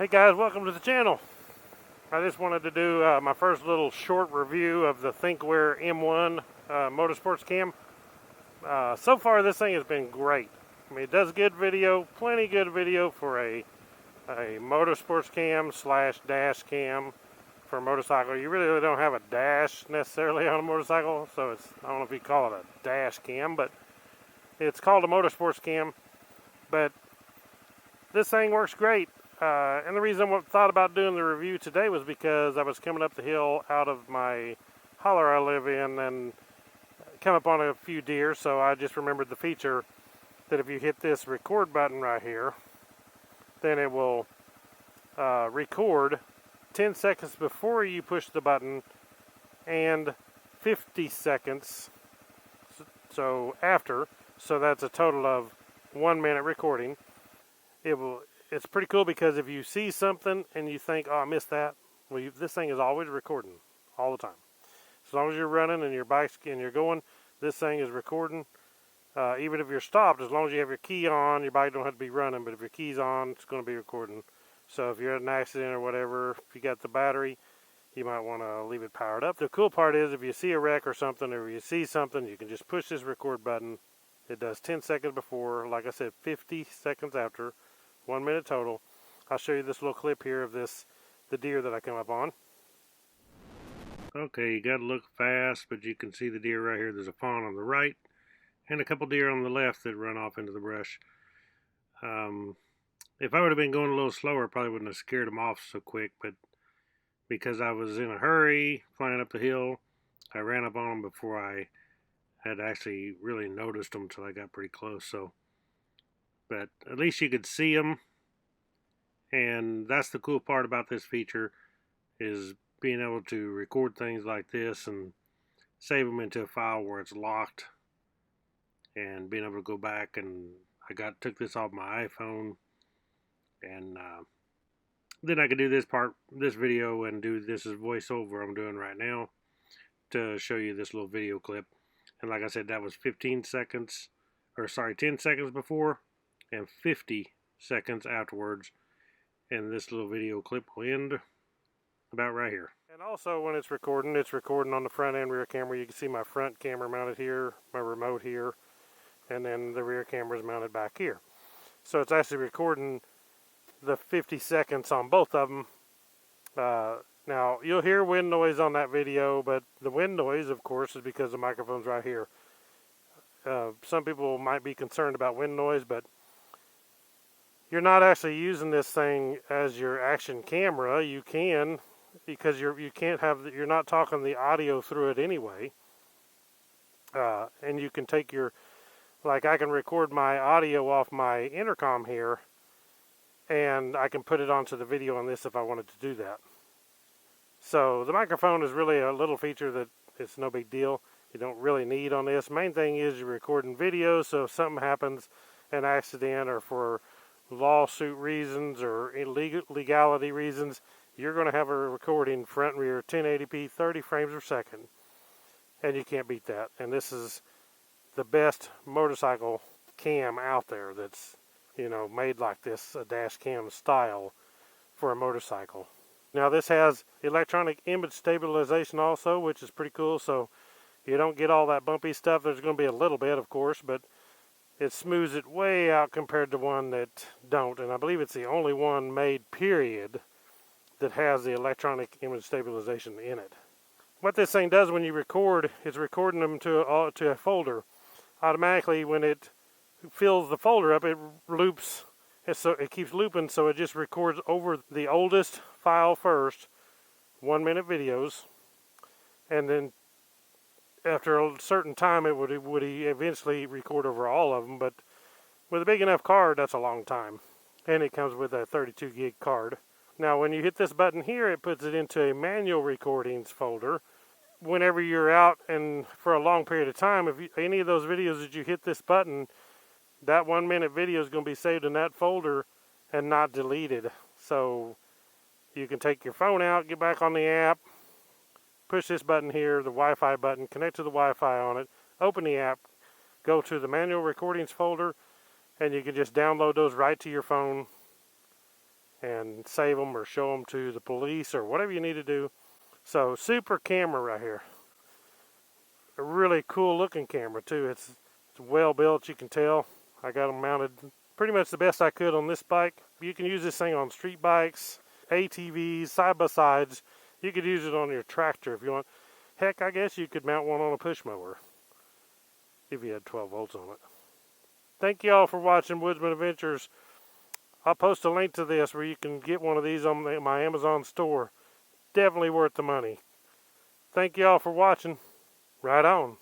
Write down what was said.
Hey guys, welcome to the channel. I just wanted to do my first little short review of the Thinkware M1 Motorsports cam. So far this thing has been great. I mean, it does good video, plenty good video for a motorsports cam slash dash cam for a motorcycle. You really don't have a dash necessarily on a motorcycle, so it's, I don't know if you call it a dash cam, but it's called a motorsports cam. But this thing works great. And the reason I thought about doing the review today was because I was coming up the hill out of my holler I live in and come up on a few deer, so I just remembered the feature that if you hit this record button right here, then it will record 10 seconds before you push the button and 50 seconds so after, so that's a total of 1 minute recording. It's pretty cool because if you see something and you think, oh, I missed that, well, this thing is always recording all the time. As long as you're running and your bike's and you're going, this thing is recording. Even if you're stopped, as long as you have your key on, your bike don't have to be running, but if your key's on, it's going to be recording. So if you're at an accident or whatever, if you got the battery, you might want to leave it powered up. The cool part is if you see a wreck or something, or you see something, you can just push this record button. It does 10 seconds before, like I said, 50 seconds after. 1 minute total. I'll show you this little clip here of the deer that I come up on. Okay, you got to look fast, but you can see the deer right here. There's a fawn on the right and a couple deer on the left that run off into the brush. If I would have been going a little slower, I probably wouldn't have scared them off so quick, but because I was in a hurry flying up the hill, I ran up on them before I had actually really noticed them until I got pretty close. But at least you could see them, and that's the cool part about this feature, is being able to record things like this and save them into a file where it's locked, and being able to go back. And I took this off my iPhone, and then I could do this video and do this as voiceover I'm doing right now to show you this little video clip. And like I said, that was 10 seconds before and 50 seconds afterwards, and this little video clip will end about right here. And also when it's recording on the front and rear camera. You can see my front camera mounted here, my remote here, and then the rear camera is mounted back here. So it's actually recording the 50 seconds on both of them. Now you'll hear wind noise on that video, but the wind noise, of course, is because the microphone's right here. Some people might be concerned about wind noise, but you're not actually using this thing as your action camera. You can, because you're not talking the audio through it anyway. And you can take I can record my audio off my intercom here, and I can put it onto the video on this if I wanted to do that. So the microphone is really a little feature that it's no big deal. You don't really need on this. Main thing is you're recording video, so if something happens, an accident, or for lawsuit reasons or legality reasons, you're going to have a recording front and rear 1080p 30 frames per second, and you can't beat that. And this is the best motorcycle cam out there that's made like this, a dash cam style for a motorcycle. Now this has electronic image stabilization also, which is pretty cool, so you don't get all that bumpy stuff. There's going to be a little bit, of course, but it smooths it way out compared to one that don't. And I believe it's the only one made, period, that has the electronic image stabilization in it. What this thing does when you record is recording them to a folder. Automatically, when it fills the folder up, it loops. So it keeps looping, so it just records over the oldest file first, 1 minute videos, and then after a certain time, it would eventually record over all of them. But with a big enough card, that's a long time. And it comes with a 32 gig card. Now, when you hit this button here, it puts it into a manual recordings folder. Whenever you're out and for a long period of time, if any of those videos that you hit this button, that 1 minute video is going to be saved in that folder and not deleted. So you can take your phone out, get back on the app, push this button here, the Wi-Fi button, connect to the Wi-Fi on it, open the app, go to the manual recordings folder, and you can just download those right to your phone and save them or show them to the police or whatever you need to do. So super camera right here. A really cool looking camera too. It's well built, you can tell. I got them mounted pretty much the best I could on this bike. You can use this thing on street bikes, ATVs, side-by-sides. You could use it on your tractor if you want. Heck, I guess you could mount one on a push mower if you had 12 volts on it. Thank you all for watching Woodzman Adventures. I'll post a link to this where you can get one of these on my Amazon store. Definitely worth the money. Thank you all for watching. Right on.